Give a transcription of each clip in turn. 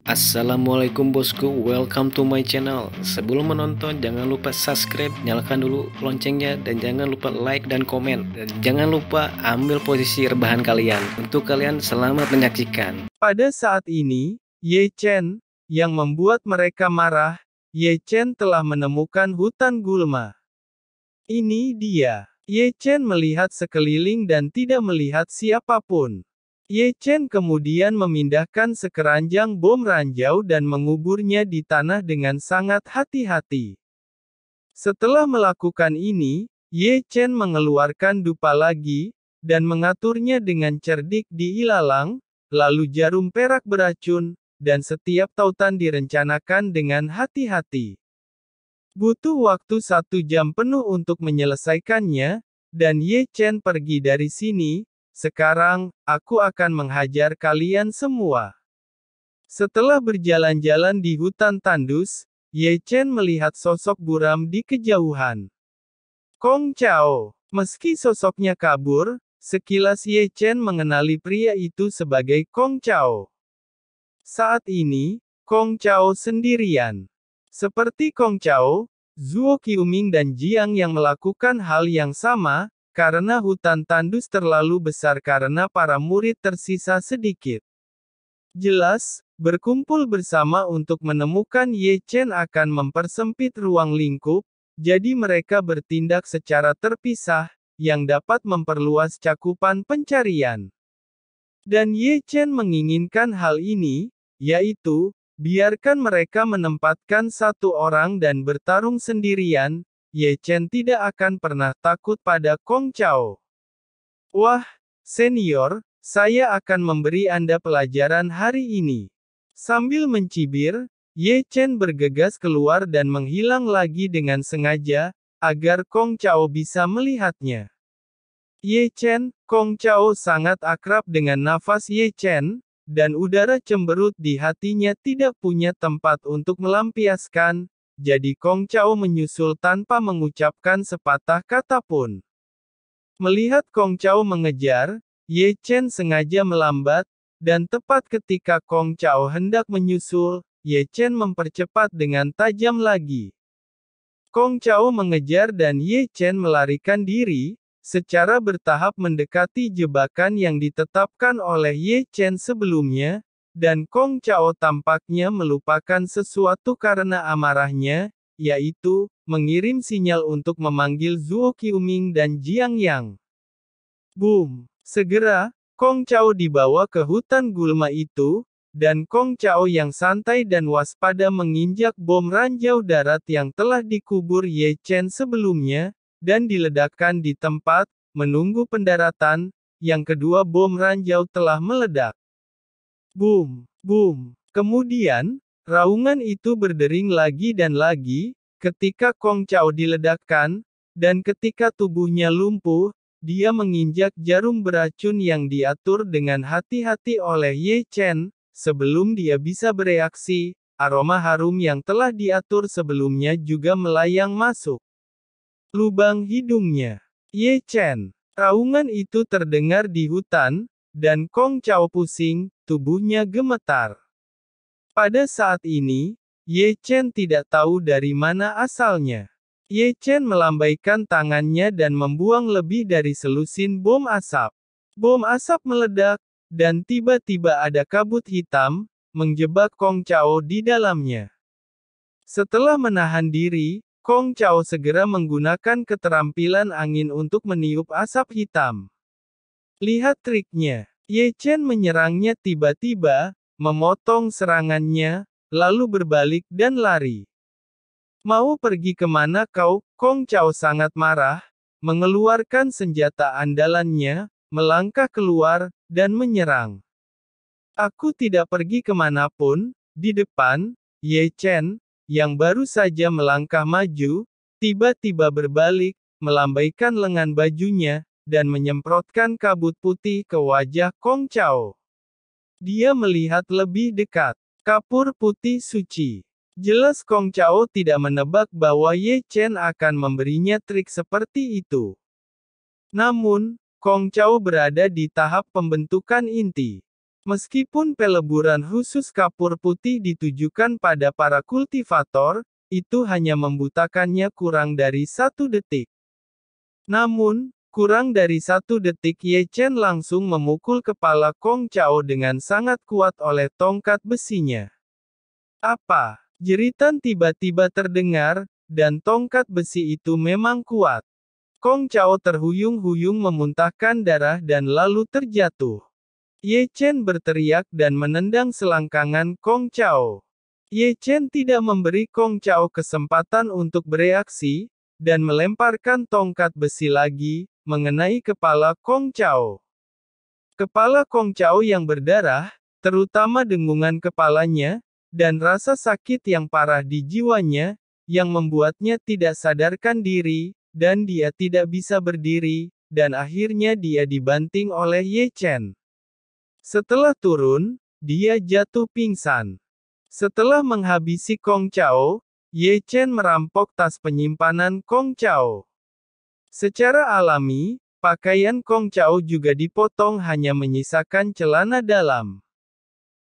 Assalamualaikum bosku, welcome to my channel. Sebelum menonton jangan lupa subscribe, nyalakan dulu loncengnya, dan jangan lupa like dan komen. Dan jangan lupa ambil posisi rebahan kalian. Untuk kalian selamat menyaksikan. Pada saat ini, Ye Chen, yang membuat mereka marah, Ye Chen telah menemukan hutan gulma. Ini dia. Ye Chen melihat sekeliling dan tidak melihat siapapun. Ye Chen kemudian memindahkan sekeranjang bom ranjau dan menguburnya di tanah dengan sangat hati-hati. Setelah melakukan ini, Ye Chen mengeluarkan dupa lagi, dan mengaturnya dengan cerdik di ilalang, lalu jarum perak beracun, dan setiap tautan direncanakan dengan hati-hati. Butuh waktu 1 jam penuh untuk menyelesaikannya, dan Ye Chen pergi dari sini. Sekarang, aku akan menghajar kalian semua. Setelah berjalan-jalan di hutan tandus, Ye Chen melihat sosok buram di kejauhan. Kong Chao. Meski sosoknya kabur, sekilas Ye Chen mengenali pria itu sebagai Kong Chao. Saat ini, Kong Chao sendirian. Seperti Kong Chao, Zuo Qiuming dan Jiang yang melakukan hal yang sama, karena hutan tandus terlalu besar karena para murid tersisa sedikit. Jelas, berkumpul bersama untuk menemukan Ye Chen akan mempersempit ruang lingkup, jadi mereka bertindak secara terpisah, yang dapat memperluas cakupan pencarian. Dan Ye Chen menginginkan hal ini, yaitu, biarkan mereka menempatkan satu orang dan bertarung sendirian. Ye Chen tidak akan pernah takut pada Kong Chao. Wah, senior, saya akan memberi Anda pelajaran hari ini. Sambil mencibir, Ye Chen bergegas keluar dan menghilang lagi dengan sengaja, agar Kong Chao bisa melihatnya. Ye Chen, Kong Chao sangat akrab dengan nafas Ye Chen, dan udara cemberut di hatinya tidak punya tempat untuk melampiaskan. Jadi Kong Chao menyusul tanpa mengucapkan sepatah kata pun. Melihat Kong Chao mengejar, Ye Chen sengaja melambat, dan tepat ketika Kong Chao hendak menyusul, Ye Chen mempercepat dengan tajam lagi. Kong Chao mengejar dan Ye Chen melarikan diri, secara bertahap mendekati jebakan yang ditetapkan oleh Ye Chen sebelumnya. Dan Kong Chao tampaknya melupakan sesuatu karena amarahnya, yaitu, mengirim sinyal untuk memanggil Zuo Qiuming dan Jiang Yang. Boom! Segera, Kong Chao dibawa ke hutan gulma itu, dan Kong Chao yang santai dan waspada menginjak bom ranjau darat yang telah dikubur Ye Chen sebelumnya, dan diledakkan di tempat, menunggu pendaratan. Yang kedua bom ranjau telah meledak. Boom, boom. Kemudian, raungan itu berdering lagi dan lagi, ketika Kong Chao diledakkan, dan ketika tubuhnya lumpuh, dia menginjak jarum beracun yang diatur dengan hati-hati oleh Ye Chen. Sebelum dia bisa bereaksi, aroma harum yang telah diatur sebelumnya juga melayang masuk lubang hidungnya. Ye Chen. Raungan itu terdengar di hutan, dan Kong Chao pusing, tubuhnya gemetar. Pada saat ini, Ye Chen tidak tahu dari mana asalnya. Ye Chen melambaikan tangannya dan membuang lebih dari selusin bom asap. Bom asap meledak, dan tiba-tiba ada kabut hitam, menjebak Kong Chao di dalamnya. Setelah menahan diri, Kong Chao segera menggunakan keterampilan angin untuk meniup asap hitam. Lihat triknya. Ye Chen menyerangnya tiba-tiba, memotong serangannya, lalu berbalik dan lari. Mau pergi kemana kau? Kong Chao sangat marah, mengeluarkan senjata andalannya, melangkah keluar, dan menyerang. Aku tidak pergi kemanapun. Di depan, Ye Chen, yang baru saja melangkah maju, tiba-tiba berbalik, melambaikan lengan bajunya, dan menyemprotkan kabut putih ke wajah Kong Chao. Dia melihat lebih dekat. Kapur putih suci. Jelas Kong Chao tidak menebak bahwa Ye Chen akan memberinya trik seperti itu. Namun, Kong Chao berada di tahap pembentukan inti. Meskipun peleburan khusus kapur putih ditujukan pada para kultivator, itu hanya membutakannya kurang dari 1 detik. Namun, kurang dari 1 detik Ye Chen langsung memukul kepala Kong Chao dengan sangat kuat oleh tongkat besinya. Apa? Jeritan tiba-tiba terdengar, dan tongkat besi itu memang kuat. Kong Chao terhuyung-huyung memuntahkan darah dan lalu terjatuh. Ye Chen berteriak dan menendang selangkangan Kong Chao. Ye Chen tidak memberi Kong Chao kesempatan untuk bereaksi, dan melemparkan tongkat besi lagi, mengenai kepala Kong Chao. Kepala Kong Chao yang berdarah, terutama dengungan kepalanya, dan rasa sakit yang parah di jiwanya, yang membuatnya tidak sadarkan diri, dan dia tidak bisa berdiri, dan akhirnya dia dibanting oleh Ye Chen. Setelah turun, dia jatuh pingsan. Setelah menghabisi Kong Chao, Ye Chen merampok tas penyimpanan Kong Chao. Secara alami, pakaian Kong Chao juga dipotong hanya menyisakan celana dalam.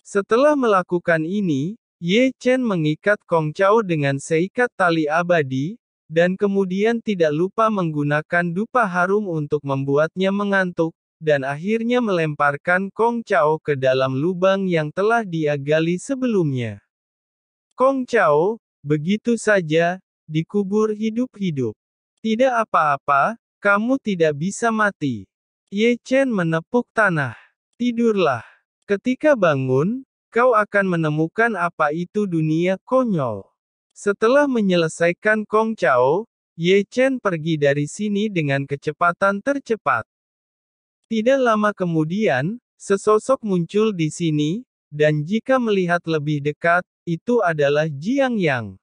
Setelah melakukan ini, Ye Chen mengikat Kong Chao dengan seikat tali abadi, dan kemudian tidak lupa menggunakan dupa harum untuk membuatnya mengantuk, dan akhirnya melemparkan Kong Chao ke dalam lubang yang telah dia gali sebelumnya. Kong Chao, begitu saja, dikubur hidup-hidup. Tidak apa-apa, kamu tidak bisa mati. Ye Chen menepuk tanah. Tidurlah. Ketika bangun, kau akan menemukan apa itu dunia konyol. Setelah menyelesaikan Kong Chao, Ye Chen pergi dari sini dengan kecepatan tercepat. Tidak lama kemudian, sesosok muncul di sini, dan jika melihat lebih dekat, itu adalah Jiang Yang.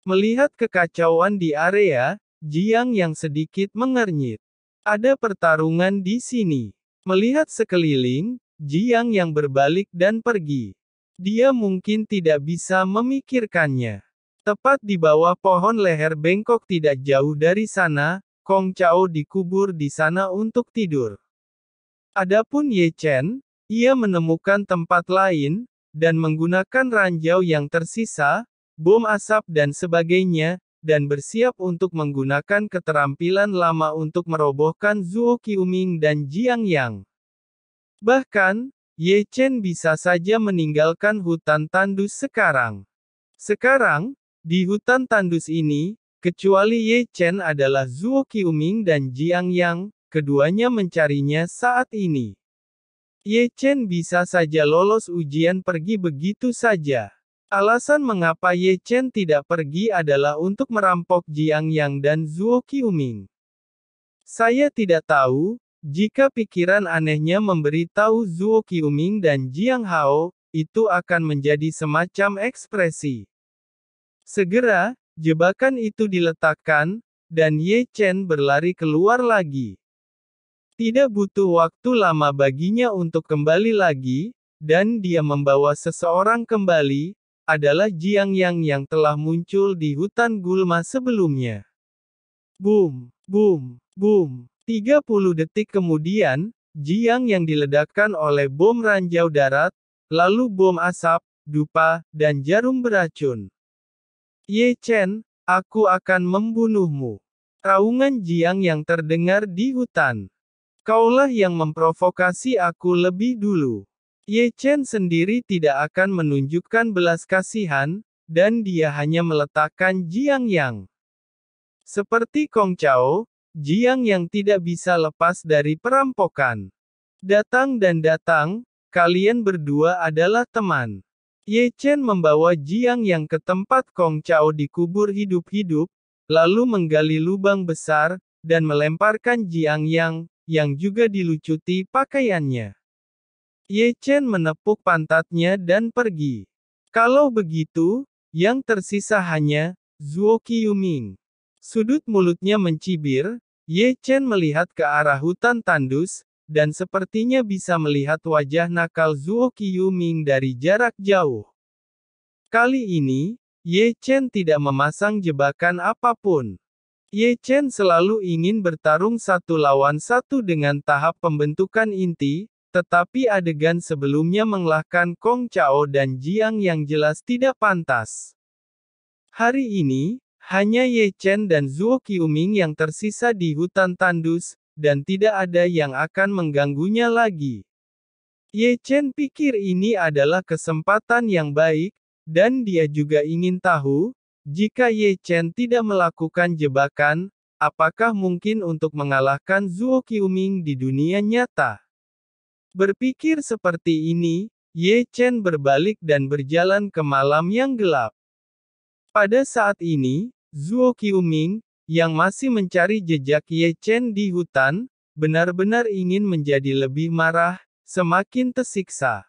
Melihat kekacauan di area, Jiang Yang sedikit mengernyit. Ada pertarungan di sini. Melihat sekeliling, Jiang Yang berbalik dan pergi. Dia mungkin tidak bisa memikirkannya. Tepat di bawah pohon leher bengkok tidak jauh dari sana, Kong Chao dikubur di sana untuk tidur. Adapun Ye Chen, ia menemukan tempat lain, dan menggunakan ranjau yang tersisa, bom asap dan sebagainya, dan bersiap untuk menggunakan keterampilan lama untuk merobohkan Zuo Qiuming dan Jiang Yang. Bahkan, Ye Chen bisa saja meninggalkan hutan tandus sekarang. Sekarang, di hutan tandus ini, kecuali Ye Chen adalah Zuo Qiuming dan Jiang Yang, keduanya mencarinya saat ini. Ye Chen bisa saja lolos ujian pergi begitu saja. Alasan mengapa Ye Chen tidak pergi adalah untuk merampok Jiang Yang dan Zuo Qiuming. Saya tidak tahu, jika pikiran anehnya memberitahu Zuo Qiuming dan Jiang Hao, itu akan menjadi semacam ekspresi. Segera, jebakan itu diletakkan, dan Ye Chen berlari keluar lagi. Tidak butuh waktu lama baginya untuk kembali lagi, dan dia membawa seseorang kembali, adalah Jiang Yang yang telah muncul di hutan gulma sebelumnya. Boom, boom, boom. 30 detik kemudian, Jiang yang diledakkan oleh bom ranjau darat, lalu bom asap, dupa, dan jarum beracun. Ye Chen, aku akan membunuhmu. Raungan Jiang yang terdengar di hutan. Kaulah yang memprovokasi aku lebih dulu. Ye Chen sendiri tidak akan menunjukkan belas kasihan, dan dia hanya meletakkan Jiang Yang. Seperti Kong Chao, Jiang Yang tidak bisa lepas dari perampokan. Datang dan datang, kalian berdua adalah teman. Ye Chen membawa Jiang Yang ke tempat Kong Chao dikubur hidup-hidup, lalu menggali lubang besar, dan melemparkan Jiang yang juga dilucuti pakaiannya. Ye Chen menepuk pantatnya dan pergi. Kalau begitu, yang tersisa hanya Zuo Qiuming. Sudut mulutnya mencibir, Ye Chen melihat ke arah hutan tandus, dan sepertinya bisa melihat wajah nakal Zuo Qiuming dari jarak jauh. Kali ini, Ye Chen tidak memasang jebakan apapun. Ye Chen selalu ingin bertarung 1 lawan 1 dengan tahap pembentukan inti, Tetapi adegan sebelumnya mengalahkan Kong Chao dan Jiang yang jelas tidak pantas. Hari ini, hanya Ye Chen dan Zuo Qiuming yang tersisa di hutan tandus, dan tidak ada yang akan mengganggunya lagi. Ye Chen pikir ini adalah kesempatan yang baik, dan dia juga ingin tahu, jika Ye Chen tidak melakukan jebakan, apakah mungkin untuk mengalahkan Zuo Qiuming di dunia nyata. Berpikir seperti ini, Ye Chen berbalik dan berjalan ke malam yang gelap. Pada saat ini, Zuo Qiuming, yang masih mencari jejak Ye Chen di hutan, benar-benar ingin menjadi lebih marah, semakin tersiksa.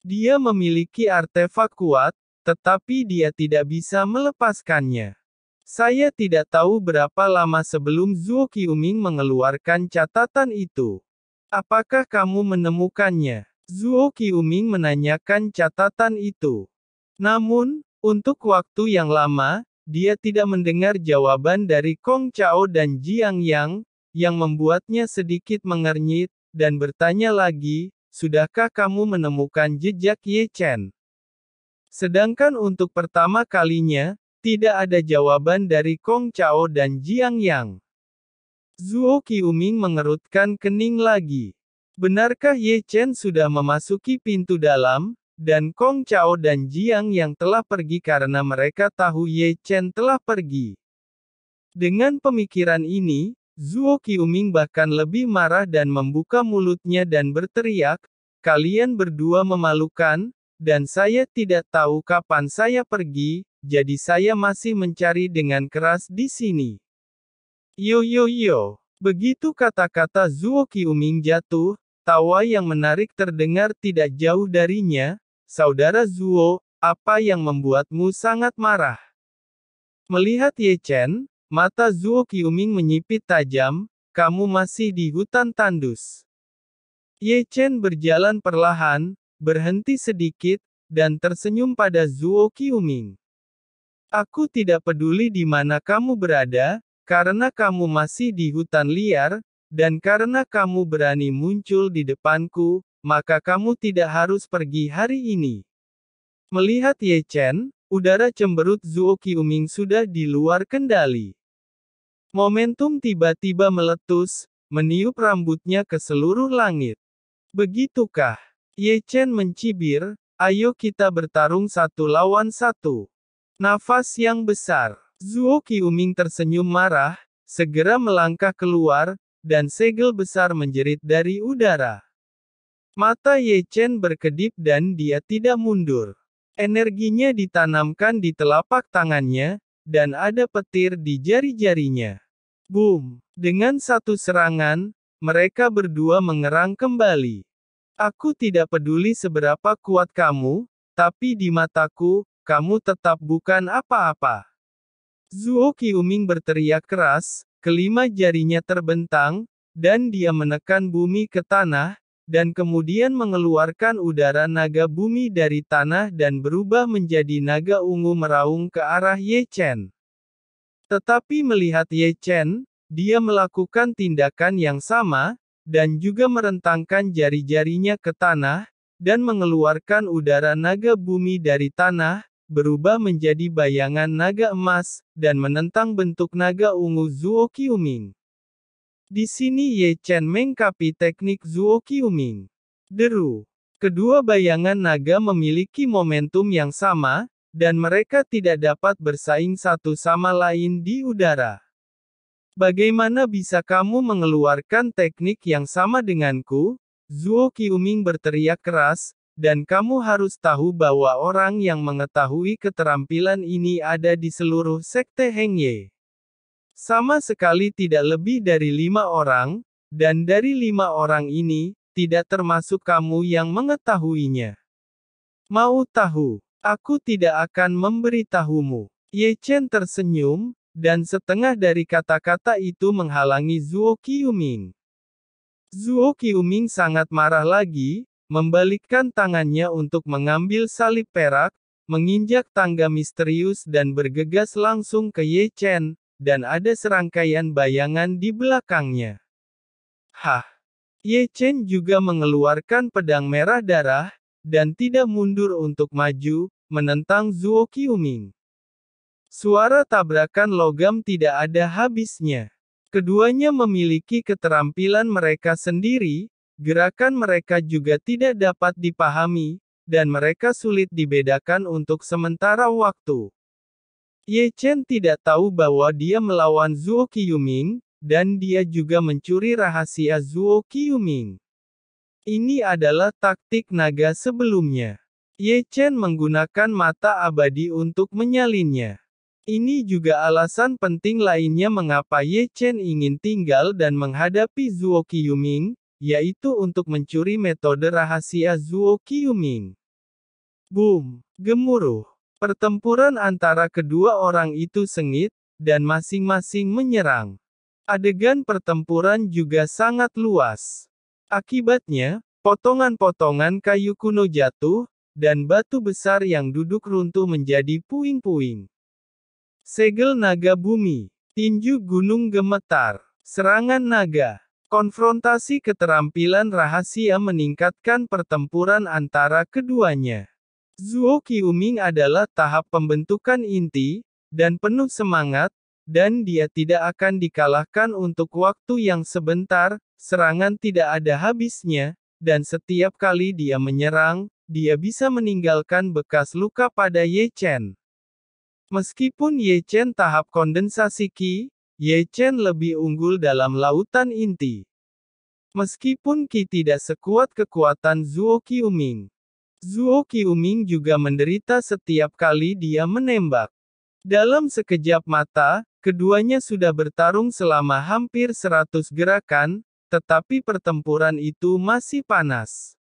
Dia memiliki artefak kuat, tetapi dia tidak bisa melepaskannya. Saya tidak tahu berapa lama sebelum Zuo Qiuming mengeluarkan catatan itu. Apakah kamu menemukannya? Zuo Qiuming menanyakan catatan itu. Namun, untuk waktu yang lama, dia tidak mendengar jawaban dari Kong Chao dan Jiang Yang, yang membuatnya sedikit mengernyit, dan bertanya lagi, sudahkah kamu menemukan jejak Ye Chen? Sedangkan untuk pertama kalinya, tidak ada jawaban dari Kong Chao dan Jiang Yang. Zuo Qiuming mengerutkan kening lagi. Benarkah Ye Chen sudah memasuki pintu dalam, dan Kong Chao dan Jiang yang telah pergi karena mereka tahu Ye Chen telah pergi? Dengan pemikiran ini, Zuo Qiuming bahkan lebih marah dan membuka mulutnya dan berteriak, kalian berdua memalukan, dan saya tidak tahu kapan saya pergi, jadi saya masih mencari dengan keras di sini. Yo yo yo. Begitu kata-kata Zuo Qiuming jatuh, tawa yang menarik terdengar tidak jauh darinya. Saudara Zuo, apa yang membuatmu sangat marah? Melihat Ye Chen, mata Zuo Qiuming menyipit tajam, kamu masih di hutan tandus. Ye Chen berjalan perlahan, berhenti sedikit, dan tersenyum pada Zuo Qiuming. Aku tidak peduli di mana kamu berada, karena kamu masih di hutan liar, dan karena kamu berani muncul di depanku, maka kamu tidak harus pergi hari ini. Melihat Ye Chen, udara cemberut Zuo Qiuming sudah di luar kendali. Momentum tiba-tiba meletus, meniup rambutnya ke seluruh langit. Begitukah? Ye Chen mencibir, ayo kita bertarung 1 lawan 1. Nafas yang besar. Zuo Qiuming tersenyum marah, segera melangkah keluar, dan segel besar menjerit dari udara. Mata Ye Chen berkedip dan dia tidak mundur. Energinya ditanamkan di telapak tangannya, dan ada petir di jari-jarinya. Boom! Dengan satu serangan, mereka berdua mengerang kembali. Aku tidak peduli seberapa kuat kamu, tapi di mataku, kamu tetap bukan apa-apa. Zuo Qiuming berteriak keras, kelima jarinya terbentang, dan dia menekan bumi ke tanah, dan kemudian mengeluarkan udara naga bumi dari tanah dan berubah menjadi naga ungu meraung ke arah Ye Chen. Tetapi melihat Ye Chen, dia melakukan tindakan yang sama, dan juga merentangkan jari-jarinya ke tanah, dan mengeluarkan udara naga bumi dari tanah, berubah menjadi bayangan naga emas, dan menentang bentuk naga ungu Zuo Qiuming. Di sini Ye Chen mengkapi teknik Zuo Qiuming. Deru. Kedua bayangan naga memiliki momentum yang sama, dan mereka tidak dapat bersaing satu sama lain di udara. Bagaimana bisa kamu mengeluarkan teknik yang sama denganku? Zuo Qiuming berteriak keras, dan kamu harus tahu bahwa orang yang mengetahui keterampilan ini ada di seluruh sekte Heng Ye. Sama sekali tidak lebih dari 5 orang, dan dari 5 orang ini, tidak termasuk kamu yang mengetahuinya. Mau tahu? Aku tidak akan memberitahumu. Ye Chen tersenyum, dan setengah dari kata-kata itu menghalangi Zuo Qiuming. Zuo Qiuming sangat marah lagi, membalikkan tangannya untuk mengambil salib perak, menginjak tangga misterius dan bergegas langsung ke Ye Chen, dan ada serangkaian bayangan di belakangnya. Hah! Ye Chen juga mengeluarkan pedang merah darah, dan tidak mundur untuk maju, menentang Zuo Qiuming. Suara tabrakan logam tidak ada habisnya. Keduanya memiliki keterampilan mereka sendiri, gerakan mereka juga tidak dapat dipahami, dan mereka sulit dibedakan untuk sementara waktu. Ye Chen tidak tahu bahwa dia melawan Zuo Qiuming, dan dia juga mencuri rahasia Zuo Qiuming. Ini adalah taktik naga sebelumnya. Ye Chen menggunakan mata abadi untuk menyalinnya. Ini juga alasan penting lainnya mengapa Ye Chen ingin tinggal dan menghadapi Zuo Qiuming, yaitu untuk mencuri metode rahasia Zuo Qiuming. Boom! Gemuruh. Pertempuran antara kedua orang itu sengit, dan masing-masing menyerang. Adegan pertempuran juga sangat luas. Akibatnya, potongan-potongan kayu kuno jatuh, dan batu besar yang duduk runtuh menjadi puing-puing. Segel naga bumi, tinju gunung gemetar, serangan naga. Konfrontasi keterampilan rahasia meningkatkan pertempuran antara keduanya. Zuo Qiuming adalah tahap pembentukan inti, dan penuh semangat, dan dia tidak akan dikalahkan untuk waktu yang sebentar, serangan tidak ada habisnya, dan setiap kali dia menyerang, dia bisa meninggalkan bekas luka pada Ye Chen. Meskipun Ye Chen tahap kondensasi Qi, Ye Chen lebih unggul dalam lautan inti. Meskipun Qi tidak sekuat kekuatan Zuo Qiuming. Zuo Qiuming juga menderita setiap kali dia menembak. Dalam sekejap mata, keduanya sudah bertarung selama hampir 100 gerakan, tetapi pertempuran itu masih panas.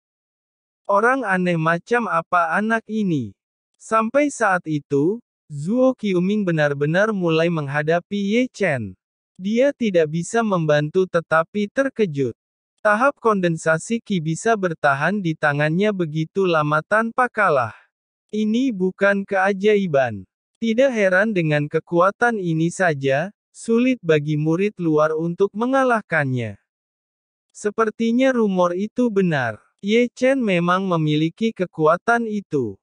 Orang aneh macam apa anak ini? Sampai saat itu, Zuo Qiuming benar-benar mulai menghadapi Ye Chen. Dia tidak bisa membantu tetapi terkejut. Tahap kondensasi Qi bisa bertahan di tangannya begitu lama tanpa kalah. Ini bukan keajaiban. Tidak heran dengan kekuatan ini saja, sulit bagi murid luar untuk mengalahkannya. Sepertinya rumor itu benar. Ye Chen memang memiliki kekuatan itu.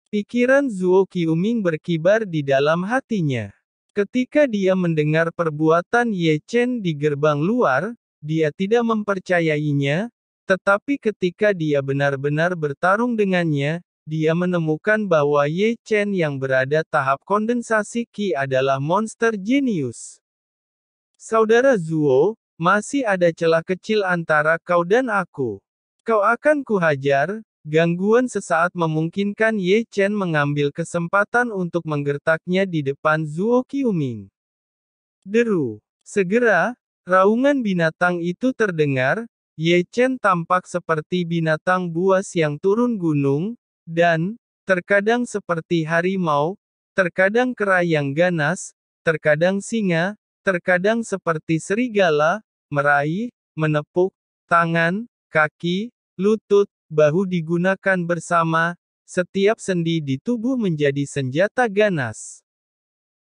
Pikiran Zuo Qiuming berkibar di dalam hatinya. Ketika dia mendengar perbuatan Ye Chen di gerbang luar, dia tidak mempercayainya, tetapi ketika dia benar-benar bertarung dengannya, dia menemukan bahwa Ye Chen yang berada tahap kondensasi Qi adalah monster jenius. Saudara Zuo, masih ada celah kecil antara kau dan aku. Kau akan kuhajar. Gangguan sesaat memungkinkan Ye Chen mengambil kesempatan untuk menggertaknya di depan Zuo Qiuming. Deru. Segera, raungan binatang itu terdengar. Ye Chen tampak seperti binatang buas yang turun gunung, dan, terkadang seperti harimau, terkadang kera yang ganas, terkadang singa, terkadang seperti serigala, meraih, menepuk, tangan, kaki, lutut, bahu digunakan bersama, setiap sendi di tubuh menjadi senjata ganas.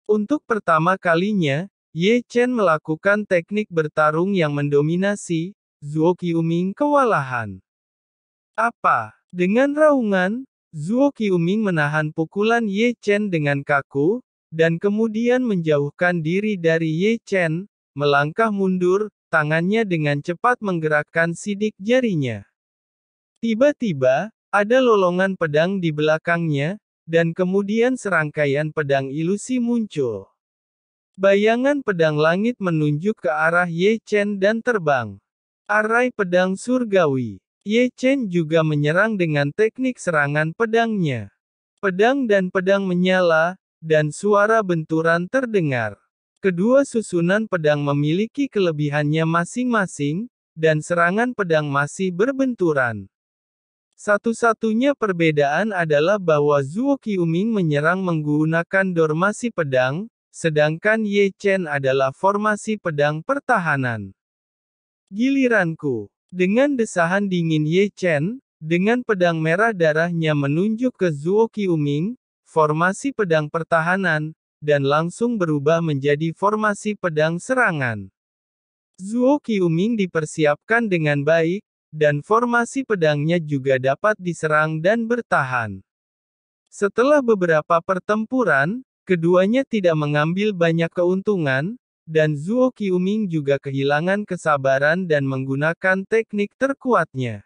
Untuk pertama kalinya, Ye Chen melakukan teknik bertarung yang mendominasi, Zuo Qiuming kewalahan. Apa? Dengan raungan, Zuo Qiuming menahan pukulan Ye Chen dengan kaku, dan kemudian menjauhkan diri dari Ye Chen, melangkah mundur, tangannya dengan cepat menggerakkan sidik jarinya. Tiba-tiba, ada lolongan pedang di belakangnya, dan kemudian serangkaian pedang ilusi muncul. Bayangan pedang langit menunjuk ke arah Ye Chen dan terbang. Arai pedang surgawi. Ye Chen juga menyerang dengan teknik serangan pedangnya. Pedang dan pedang menyala, dan suara benturan terdengar. Kedua susunan pedang memiliki kelebihannya masing-masing, dan serangan pedang masih berbenturan. Satu-satunya perbedaan adalah bahwa Zuo Qiuming menyerang menggunakan dormasi pedang, sedangkan Ye Chen adalah formasi pedang pertahanan. Giliranku. Dengan desahan dingin Ye Chen, dengan pedang merah darahnya menunjuk ke Zuo Qiuming, formasi pedang pertahanan, dan langsung berubah menjadi formasi pedang serangan. Zuo Qiuming dipersiapkan dengan baik, dan formasi pedangnya juga dapat diserang dan bertahan. Setelah beberapa pertempuran, keduanya tidak mengambil banyak keuntungan, dan Zuo Qiuming juga kehilangan kesabaran dan menggunakan teknik terkuatnya.